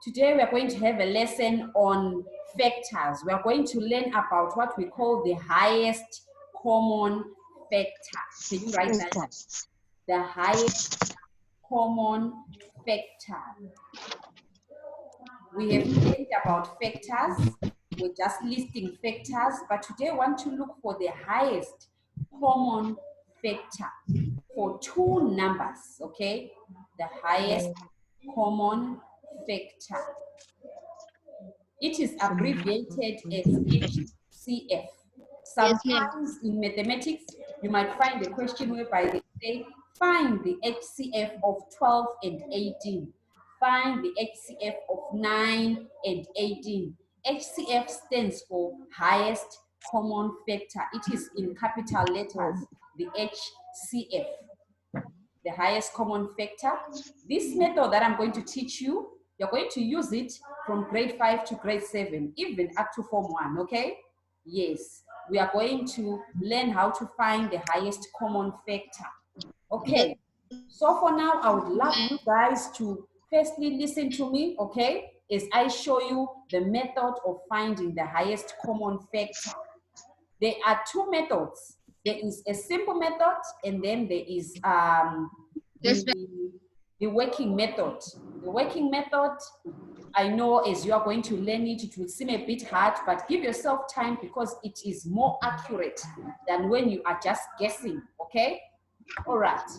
Today we are going to have a lesson on factors. We are going to learn about what we call the highest common factor. Can you write that? The highest common factor. We have learned about factors. We're just listing factors, but today I want to look for the highest common factor for two numbers, okay? The highest common factor. It is abbreviated as HCF. Sometimes in mathematics, you might find a question whereby they say, find the HCF of 12 and 18. Find the HCF of 9 and 18. HCF stands for highest common factor. It is in capital letters, the HCF, the highest common factor. This method that I'm going to teach you, you're going to use it from grade 5 to grade 7, even up to Form 1, okay? Yes, we are going to learn how to find the highest common factor. Okay, so for now, I would love you guys to firstly listen to me, okay? As I show you the method of finding the highest common factor. There are two methods. There is a simple method, and then there is the working method. The working method, I know as you are going to learn it, it will seem a bit hard, but give yourself time because it is more accurate than when you are just guessing, okay? All right.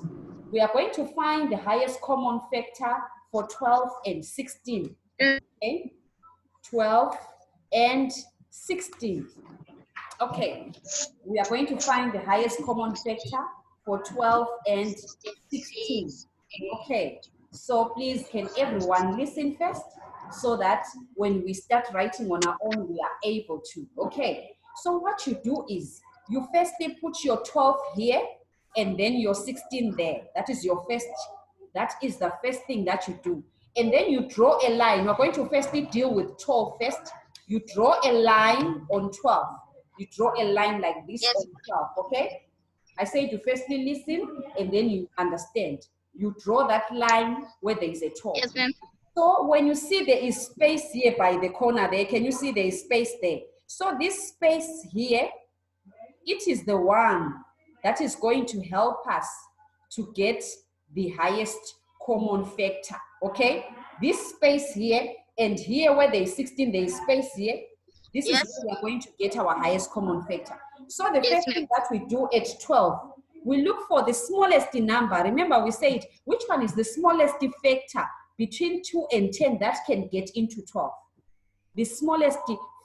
We are going to find the highest common factor for 12 and 16. Okay? 12 and 16. Okay, we are going to find the highest common factor for 12 and 16. Okay, so please can everyone listen first so that when we start writing on our own, we are able to. Okay, so what you do is you firstly put your 12 here and then your 16 there. That is your first, that is the first thing that you do. And then you draw a line. We're going to firstly deal with 12 first. You draw a line on 12. You draw a line like this on 12, okay? I say to firstly listen and then you understand. You draw that line where there is a 12. Yes, ma'am. So when you see there is space here by the corner there, can you see there is space there? So this space here, it is the one that is going to help us to get the highest common factor, okay? This space here and here where there is 16, there is space here. This is where we are going to get our highest common factor. So the first thing that we do at 12, we look for the smallest number. Remember we said, which one is the smallest factor between 2 and 10 that can get into 12? The smallest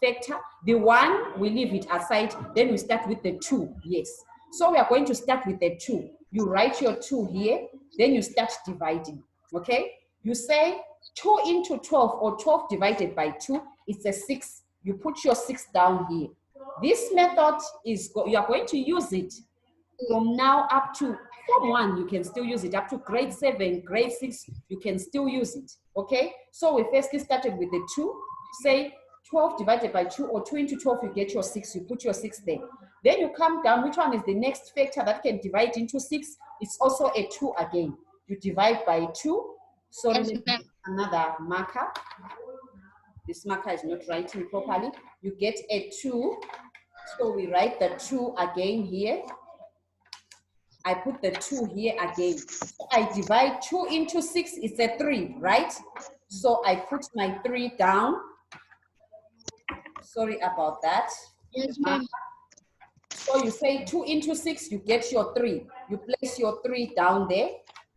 factor, the 1, we leave it aside, then we start with the 2, yes. So we are going to start with the 2. You write your 2 here, then you start dividing, okay? You say 2 into 12 or 12 divided by 2, it's a 6. You put your 6 down here. This method is, you are going to use it from now up to Form 1, you can still use it. Up to grade 7, grade 6, you can still use it, okay? So we firstly started with the 2. Say 12 divided by 2 or 2 into 12, you get your 6. You put your 6 there. Then you come down, which one is the next factor that can divide into 6? It's also a 2 again. You divide by 2. So another marker. This marker is not writing properly. You get a 2. So we write the 2 again here. I put the 2 here again. So I divide 2 into 6, it's a 3, right? So I put my 3 down. Sorry about that. Yes, ma'am. So you say 2 into 6, you get your 3. You place your 3 down there,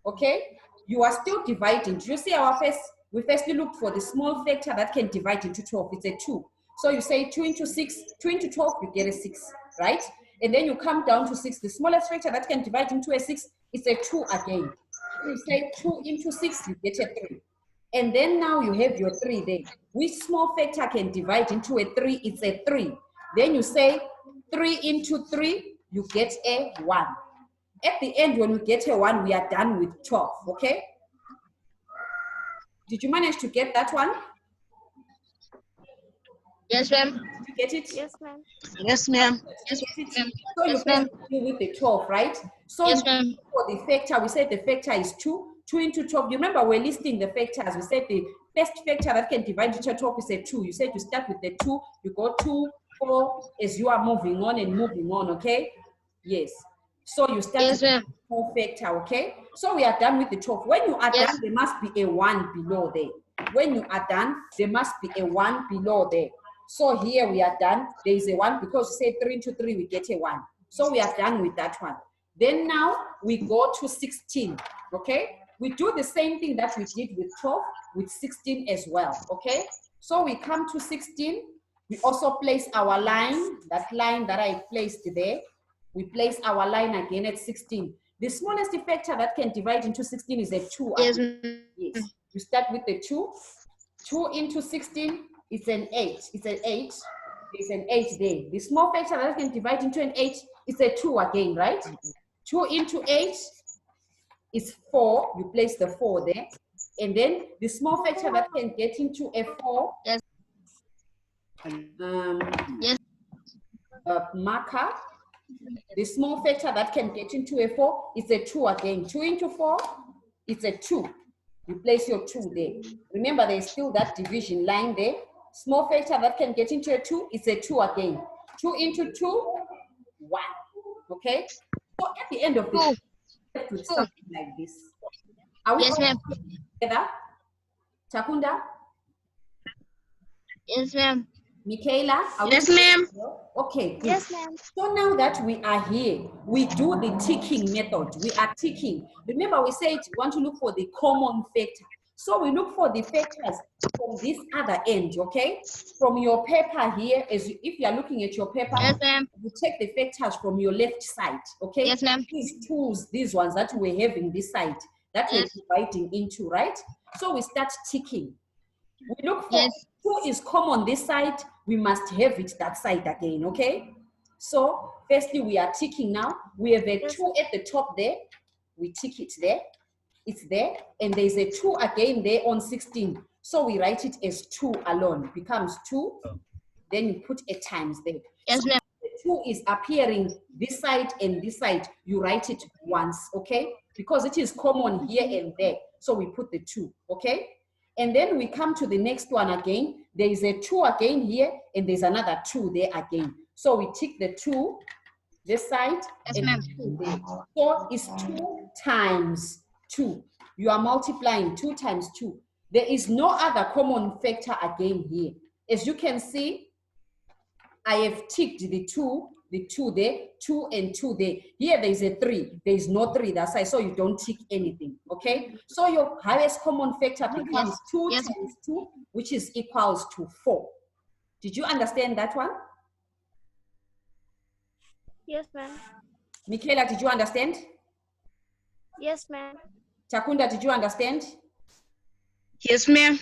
okay? You are still dividing. Do you see our first? We firstly look for the small factor that can divide into 12. It's a 2. So you say 2 into 6, 2 into 12, you get a 6, right? And then you come down to 6. The smallest factor that can divide into a 6 is a 2 again. So you say 2 into 6, you get a 3. And then now you have your 3 there. Which small factor can divide into a 3? It's a 3. Then you say 3 into 3, you get a 1. At the end, when we get a 1, we are done with 12, okay? Did you manage to get that one? Yes, ma'am. Did you get it? Yes, ma'am. Yes, ma'am. Yes, ma'am. So you first deal with the 12, right? So yes, ma'am. For the factor, we said the factor is 2. 2 into 12. You remember we're listing the factors. We said first factor that can divide into 12 is a 2. You said you start with the 2, you go 2, 4 as you are moving on, okay? Yes. So you start Yes, with ma'am. 4 factor, okay? So we are done with the 12. When you are Yes. done, there must be a 1 below there. When you are done, there must be a 1 below there. So here we are done. There is a 1 because you say 3 into 3, we get a 1. So we are done with that one. Then now we go to 16, okay? We do the same thing that we did with 12, with 16 as well, okay? So we come to 16. We also place our line, that line that I placed there. We place our line again at 16. The smallest factor that can divide into 16 is a 2. Yes, Yes. You start with the 2. 2 into 16 is an 8. It's an 8. There's an 8 there. The small factor that can divide into an 8 is a 2 again, right? 2 into 8 is 4. You place the 4 there. And then the small factor that can get into a 4. Yes. Yes. Marker. The small factor that can get into a 4 is a 2 again. 2 into 4 is a 2. You place your 2 there. Remember, there's still that division line there. Small factor that can get into a 2 is a 2 again. 2 into 2, 1. Okay? So at the end of the day, left with something like this. Are we Yes, all ma'am. together? Chakunda? Yes, ma'am. Michaela? Yes, ma'am. Okay, good. Yes, ma'am. So now that we are here, we do the ticking method. We are ticking. Remember, we said we want to look for the common factor. So we look for the factors from this other end, okay? From your paper here, if you are looking at your paper, Yes, ma'am. you take the factors from your left side, okay? Yes, ma'am. These tools, these ones that we're having this side, that Yes. we're dividing into, right? So we start ticking. We look for Yes. 2 is common this side, we must have it that side again, okay? So firstly, we are ticking now. We have a 2 at the top there. We tick it there. It's there. And there's a 2 again there on 16. So we write it as 2 alone. It becomes 2. Then you put a times there. Yes, so ma'am. the 2 is appearing this side and this side. You write it once, okay? Because it is common here and there. So we put the 2, okay? And then we come to the next one again. There is a 2 again here, and there's another 2 there again. So we tick the 2 this side. Yes, and ma'am. 2 there. So it's 2 times 2. You are multiplying 2 times 2. There is no other common factor again here. As you can see, I have ticked the 2 there, 2 and 2 there. Here there is a 3. There is no 3 that side, so you don't tick anything, okay? So your highest common factor becomes 2 Yes. times 2, which is equals to 4. Did you understand that one? Yes, ma'am. Michaela, did you understand? Yes, ma'am. Chakunda, did you understand? Yes, ma'am.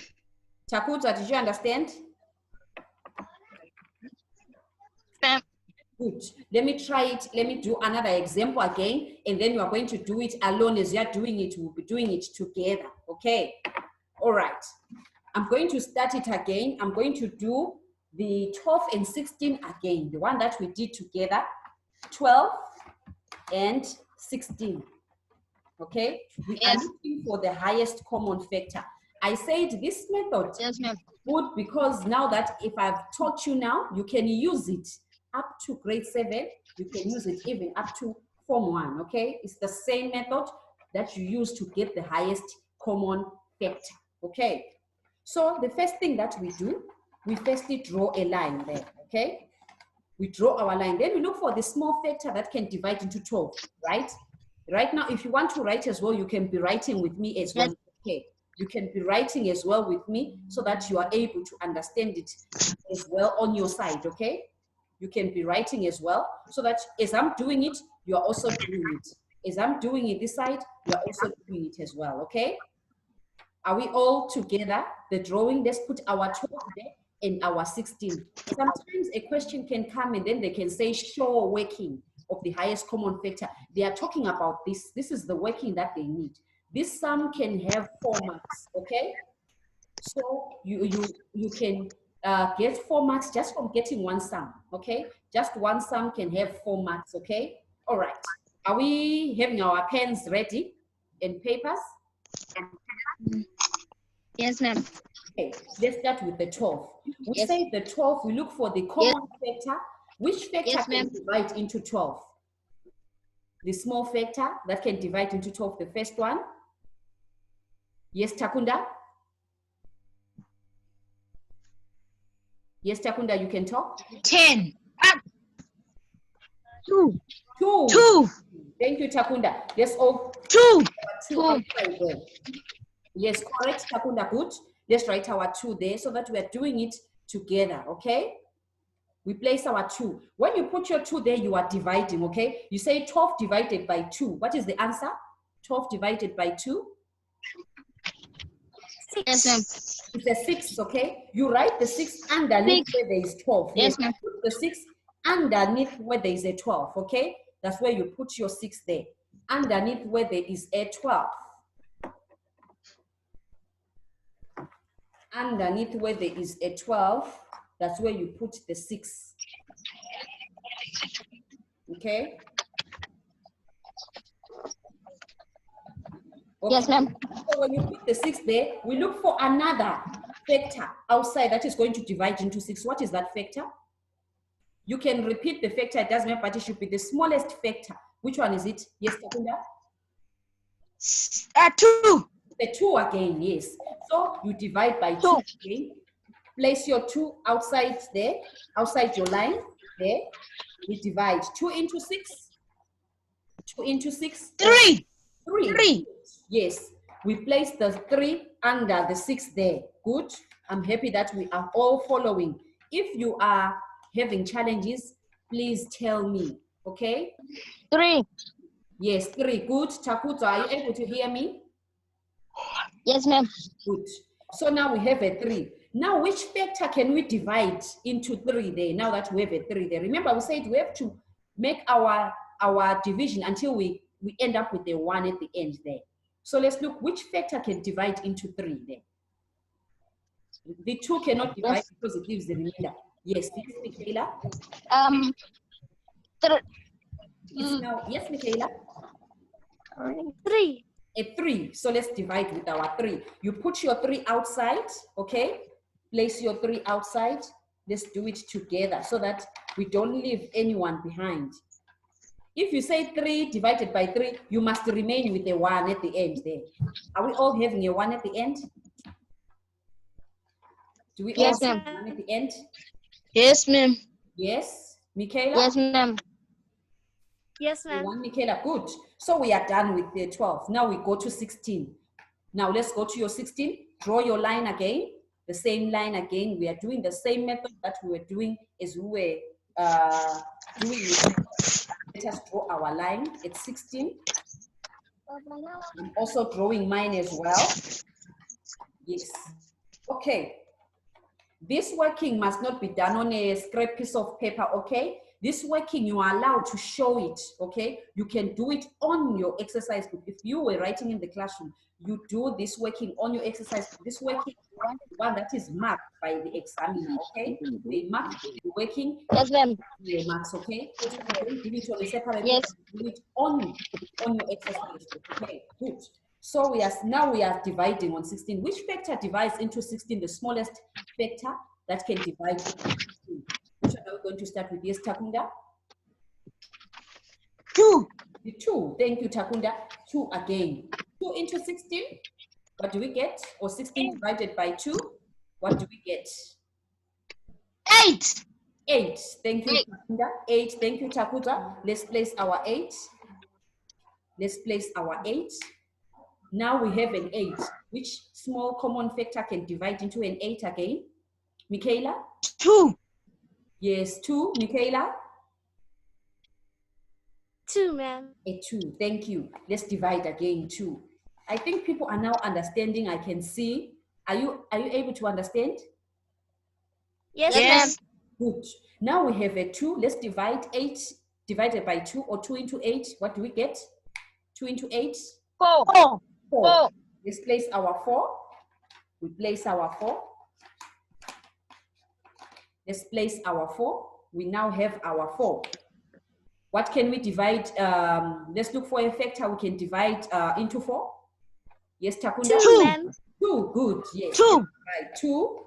Chakuta, did you understand? Ma'am. Good. Let me try it. Let me do another example again, and then you are going to do it alone. As you are doing it, we'll be doing it together. Okay? All right. I'm going to start it again. I'm going to do the 12 and 16 again, the one that we did together. 12 and 16. Okay? We are Yes. looking for the highest common factor. I said this method Yes, ma'am. good because now that if I've taught you now, you can use it up to grade 7. You can use it even up to Form 1, okay? It's the same method that you use to get the highest common factor, okay? So the first thing that we do, we firstly draw a line there, okay? We draw our line. Then we look for the small factor that can divide into 12, right? Right now, if you want to write as well, you can be writing with me as well, okay? You can be writing as well with me so that you are able to understand it as well on your side, okay? You can be writing as well so that as I'm doing it, you are also doing it. As I'm doing it this side, you are also doing it as well, okay? Are we all together? The drawing, let's put our 12 there and our 16. Sometimes a question can come and then they can say, show working of the highest common factor. They are talking about this. This is the working that they need. This sum can have 4 marks, okay? So you can get 4 marks just from getting one sum, okay? Just one sum can have 4 marks, okay? All right. Are we having our pens ready and papers? Yes, ma'am. Okay, let's start with the 12. We say the 12, we look for the common factor. Which factor Yes, can ma'am. divide into 12? The small factor that can divide into 12, the first one. Yes, Takunda? Yes, Takunda, you can talk. 10. 2. 2. 2. Thank you, Takunda. Let's all 2. 2 outside there. Yes, correct, Takunda, good. Let's write our 2 there so that we are doing it together, okay? We place our 2. When you put your 2 there, you are dividing, okay? You say 12 divided by 2. What is the answer? 12 divided by 2? Yes, ma'am. It's a 6, okay? You write the 6 underneath where there is 12. Yes, ma'am. Put the 6 underneath where there is a 12, okay? That's where you put your 6 there. Underneath where there is a 12. Underneath where there is a 12, that's where you put the 6. Okay? Okay. Yes, ma'am. So when you put the 6 there, we look for another factor outside that is going to divide into 6. What is that factor? You can repeat the factor, it doesn't matter, but it should be the smallest factor. Which one is it? Yes, Takunda? 2. The 2 again, yes. So you divide by 2 again. Place your 2 outside there, outside your line there. We divide 2 into 6. 2 into 6. 3. 3. Yes. We place the 3 under the 6 there. Good. I'm happy that we are all following. If you are having challenges, please tell me. Okay? 3. Yes, 3. Good. Takuto, are you able to hear me? Yes, ma'am. Good. So now we have a 3. Now, which factor can we divide into 3 there? Now that we have a 3 there. Remember, we said we have to make our division until we end up with a 1 at the end there. So let's look which factor can divide into 3 there. The 2 cannot divide because it leaves the remainder. Yes, Michaela? It's now, yes, Michaela? 3. A 3. So let's divide with our 3. You put your 3 outside, okay? Place your 3 outside. Let's do it together so that we don't leave anyone behind. If you say 3 divided by 3, you must remain with a 1 at the end there. Are we all having a 1 at the end? Do we all have a 1 at the end? Yes, ma'am. Yes. Michaela? Yes, ma'am. Yes, ma'am. 1, Michaela, good. So we are done with the 12. Now we go to 16. Now let's go to your 16. Draw your line again. The same line again. We are doing the same method that we were doing as we were doing it. Let us draw our line at 16. I'm also drawing mine as well. Yes. Okay. This working must not be done on a scrap piece of paper, okay? This working, you are allowed to show it, okay? You can do it on your exercise book. If you were writing in the classroom, you do this working on your exercise book. This working is one that is marked by the examiner, okay? They mark the working. Yes, ma'am. Your marks, okay? So you don't do it on a separate Yes. book, do it on your exercise book, okay? Good. So now we are dividing on 16. Which factor divides into 16? The smallest factor that can divide into 16. Which one are we going to start with? Yes, Takunda? 2. The 2. Thank you, Takunda. 2 again. 2 into 16. What do we get? Or 16 divided by 2. What do we get? 8. 8. Thank you, Takunda. 8. Thank you, Takuta. Let's place our 8. Let's place our 8. Now we have an 8. Which small common factor can divide into an 8 again? Michaela? 2. Yes, 2. Michaela? 2, ma'am. A 2. Thank you. Let's divide again 2. I think people are now understanding. I can see. Are you able to understand? Yes, Yes. ma'am. Good. Now we have a 2. Let's divide 8 divided by 2 or 2 into 8. What do we get? 2 into 8? 4. 4. Let's place our 4. We place our 4. Let's place our 4. We now have our 4. What can we divide? Let's look for a factor we can divide into 4. Yes, Takunda? 2, ma'am. 2, good, yes. 2. Right, 2.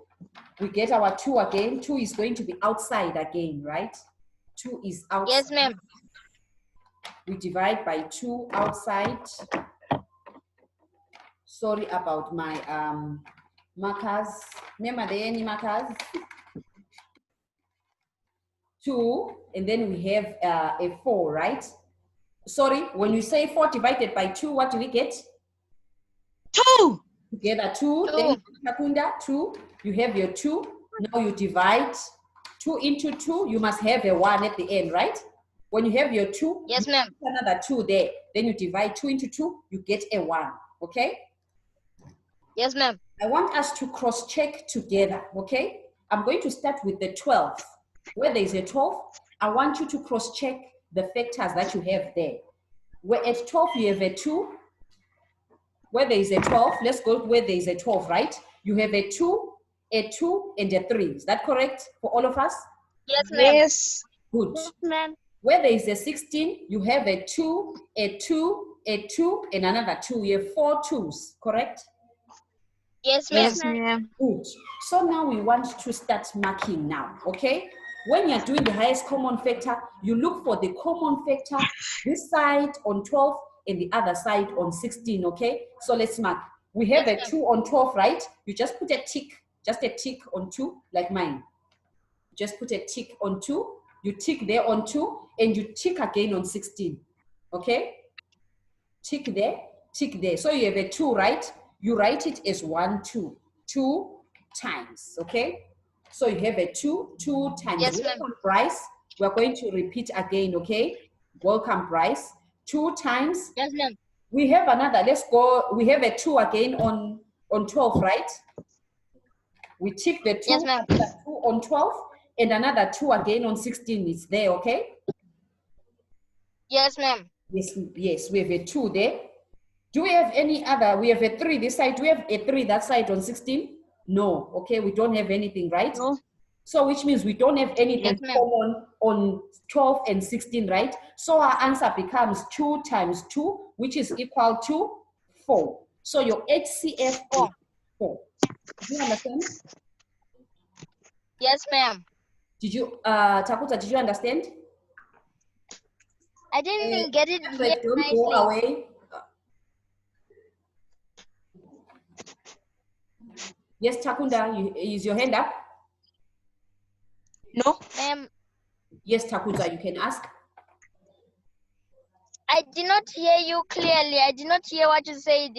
We get our 2 again. 2 is going to be outside again, right? 2 is outside. Yes, ma'am. We divide by 2 outside. Sorry about my markers. Remember, there any markers? 2, and then we have a 4, right? Sorry, when you say 4 divided by 2, what do we get? 2. Together 2, then Takunda, 2, you have your 2. Now you divide 2 into 2, you must have a 1 at the end, right? When you have your 2, Yes, you ma'am. put another 2 there. Then you divide 2 into 2, you get a 1, okay? Yes, ma'am. I want us to cross-check together, okay? I'm going to start with the 12. Where there is a 12, I want you to cross-check the factors that you have there. Where at 12 you have a 2. Where there is a 12, let's go where there is a 12, right? You have a 2, and a 3. Is that correct for all of us? Yes, ma'am. Yes. Good. Yes, ma'am. Where there is a 16, you have a 2, a 2, a 2, and another 2. You have 4 2s, correct? Yes, ma'am. Yes, ma'am. Good. So now we want to start marking now, okay? When you're doing the highest common factor, you look for the common factor this side on 12 and the other side on 16, okay? So let's mark. We have a 2 on 12, right? You just put a tick, just a tick on 2, like mine. Just put a tick on 2, you tick there on 2, and you tick again on 16, okay? Tick there. So you have a 2, right? You write it as 1, 2, 2 times, okay? So you have a 2, 2 times. Yes, ma'am. Welcome, Bryce. We're going to repeat again, okay? Welcome, Bryce. 2 times. Yes, ma'am. We have another, let's go. We have a 2 again on 12, right? We tick the 2, Yes, ma'am. 2 on 12, and another 2 again on 16 is there, okay? Yes, ma'am. Yes, we have a 2 there. Do we have any other? We have a 3 this side. Do we have a 3 that side on 16? No, okay, we don't have anything, right? No. So which means we don't have anything Yes, ma'am. common on 12 and 16, right? So our answer becomes 2 times 2, which is equal to 4. So your HCF is 4. Do you understand? Yes, ma'am. Did you, Takuta, did you understand? I didn't get it Alfred, yet don't go nicely. away. Yes, Takunda, is your hand up? No. Ma'am, Yes, Takuta, you can ask. I did not hear you clearly. I did not hear what you said.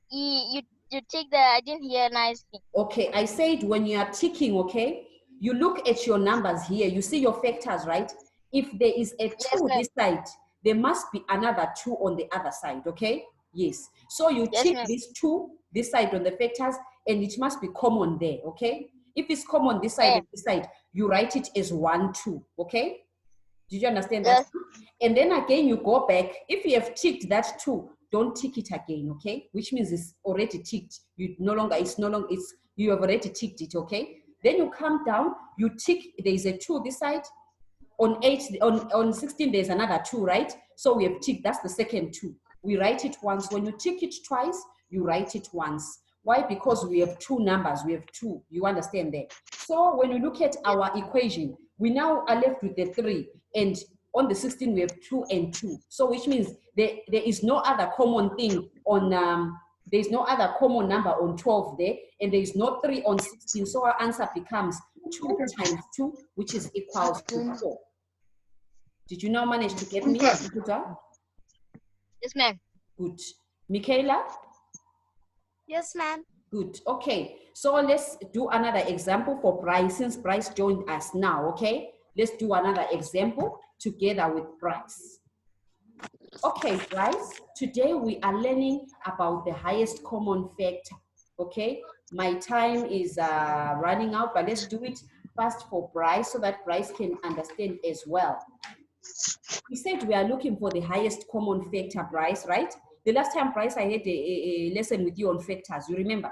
You take the, I didn't hear nicely. Okay, I said when you are ticking, okay, you look at your numbers here, you see your factors, right? If there is a 2 Yes, ma'am. this side, there must be another 2 on the other side, okay? Yes. So you Yes, tick ma'am. this 2 this side on the factors, and it must be common there, okay? If it's common this side and this side, you write it as 1, 2, okay? Did you understand that? Yes. And then again, you go back. If you have ticked that 2, don't tick it again, okay? Which means it's already ticked. You you have already ticked it, okay? Then you come down, you tick, there is a 2 this side. On 8, on 16, there's another 2, right? So we have ticked, that's the second 2. We write it once. When you tick it twice, you write it once. Why? Because we have 2 numbers, we have 2. You understand that? So when you look at our equation, we now are left with the 3. And on the 16, we have 2 and 2. So which means there is no other common thing on, there's no other common number on 12 there, and there is no 3 on 16. So our answer becomes 2 times 2, which is equals to 4. Did you now manage to get me, computer? Yes, ma'am. Good. Michaela? Yes, ma'am. Good. Okay. So let's do another example for Bryce, since Bryce joined us now, okay? Let's do another example together with Bryce. Okay, Bryce, today we are learning about the highest common factor, okay? My time is running out, but let's do it fast for Bryce so that Bryce can understand as well. We said we are looking for the highest common factor, Bryce, right? The last time, Bryce, I had a lesson with you on factors, you remember?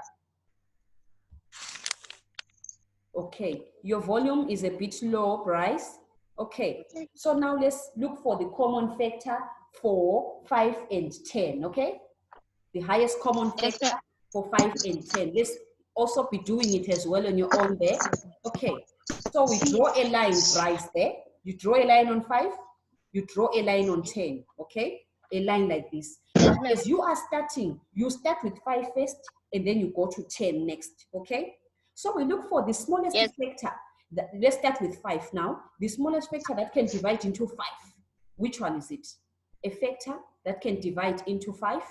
Okay, your volume is a bit low, Bryce. Okay, so now let's look for the common factor 4, 5, and 10, okay? The highest common factor for 5 and 10. Let's also be doing it as well on your own there. Okay, so we draw a line, Bryce, there. You draw a line on 5, you draw a line on 10, okay? A line like this. But as you are starting, you start with 5 first, and then you go to 10 next, okay? So we look for the smallest factor. Let's start with 5 now. The smallest factor that can divide into 5. Which one is it? A factor that can divide into 5?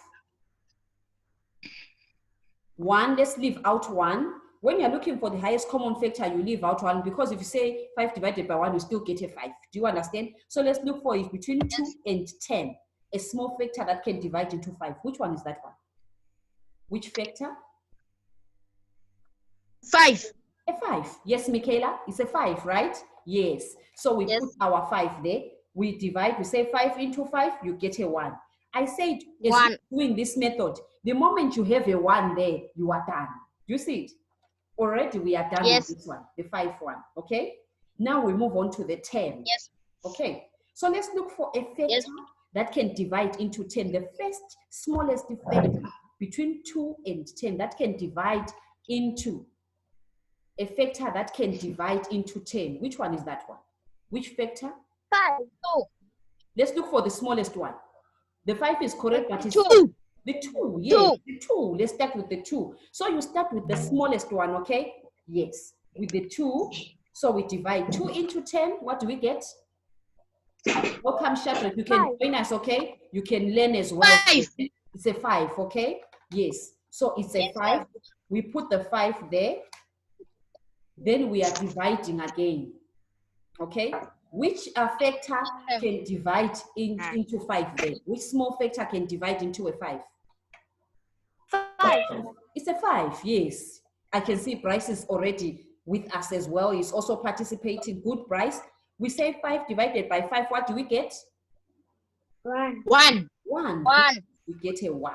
1, let's leave out 1. When you're looking for the highest common factor, you leave out 1, because if you say 5 divided by 1, you still get a 5. Do you understand? So let's look for it between 2 and 10, a small factor that can divide into 5. Which one is that one? Which factor? 5. A 5. Yes, Michaela, it's a 5, right? Yes. So we put our 5 there. We divide, we say 5 into 5, you get a 1. I said, as doing this method, the moment you have a 1 there, you are done. Do you see it? Already we are done with this one, the 5 one, okay? Now we move on to the 10. Yes. Okay, so let's look for a factor that can divide into 10. The first smallest factor between 2 and 10 that can divide into a factor that can divide into 10. Which one is that one? Which factor? 5. 2. Let's look for the smallest one. The 5 is correct, but it's 2. The 2, yes, the 2. Let's start with the 2. So you start with the smallest one, okay? Yes, with the 2. So we divide 2 into 10. What do we get? Welcome, Shadrach. You can join us, okay? You can learn as well. 5. It's a 5, okay? Yes. So it's a 5. We put the 5 there. Then we are dividing again, okay? Which factor can divide into 5 there? Which small factor can divide into a 5? 5. It's a 5, yes. I can see Bryce is already with us as well. He's also participating. Good, Bryce. We say 5 divided by 5. What do we get? 1. 1. 1. We get a 1.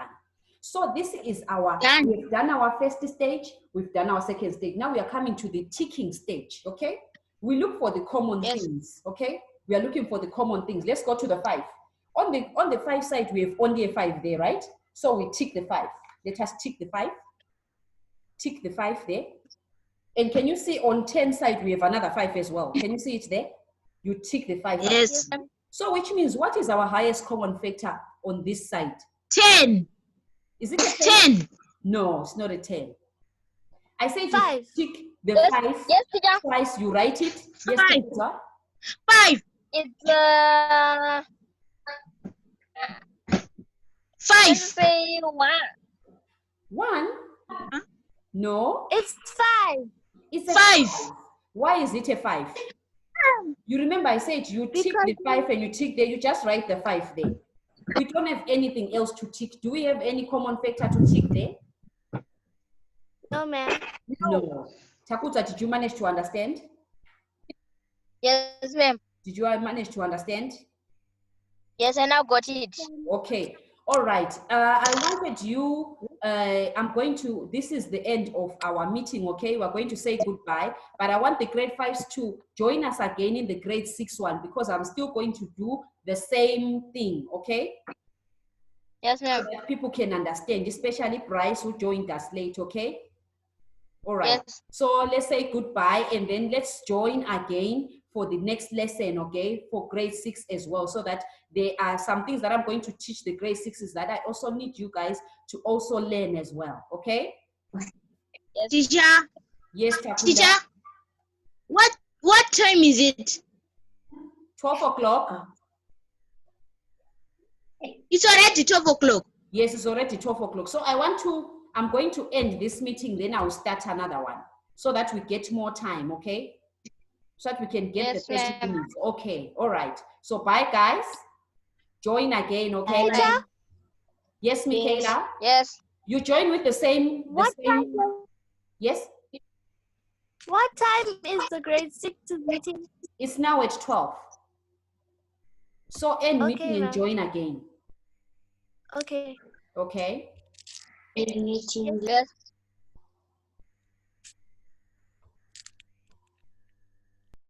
So this is our, Done. we've done our first stage. We've done our second stage. Now we are coming to the ticking stage, okay? We look for the common things, okay? We are looking for the common things. Let's go to the 5. On the 5 side, we have only a 5 there, right? So we tick the 5. Let us tick the 5. Tick the 5 there. And can you see on 10 side, we have another 5 as well. Can you see it there? You tick the 5. Yes. So which means, what is our highest common factor on this side? 10. Is it a 10? 10. No, it's not a 10. I say 5. Tick the 5 Yes, teacher. twice, you write it. Yes, 5. teacher. 5. It's Five. let's say 1. 1? No, It's 5. it's a 5. Why is it a 5? You remember I said you tick the 5 and you tick there, you just write the 5 there. We don't have anything else to tick. Do we have any common factor to tick there? No, ma'am. No. Takuta, did you manage to understand? Yes, ma'am. Did you manage to understand? Yes, I now got it. Okay. All right. I wanted you, this is the end of our meeting, okay? We're going to say goodbye, but I want the grade 5s to join us again in the grade 6 one, because I'm still going to do the same thing, okay? Yes, ma'am. So that people can understand, especially Bryce who joined us late, okay? All right. Yes. So let's say goodbye and then let's join again for the next lesson, okay? For grade 6 as well, so that there are some things that I'm going to teach the grade 6s that I also need you guys to also learn as well, okay? Yes. Teacher. Yes, Takunda. Teacher. What time is it? 12 o'clock. It's already 12 o'clock. Yes, it's already 12 o'clock. So I'm going to end this meeting, then I'll start another one so that we get more time, okay? So that we can get Yes, the 30 ma'am. minutes. Okay, all right. So bye, guys. Join again, okay? Teacher? Yes, Michaela? Yes. You join with the same, yes? What time is the grade 6 meeting? It's now at 12. So end Okay, meeting and ma'am. join again, Okay. okay? Yes.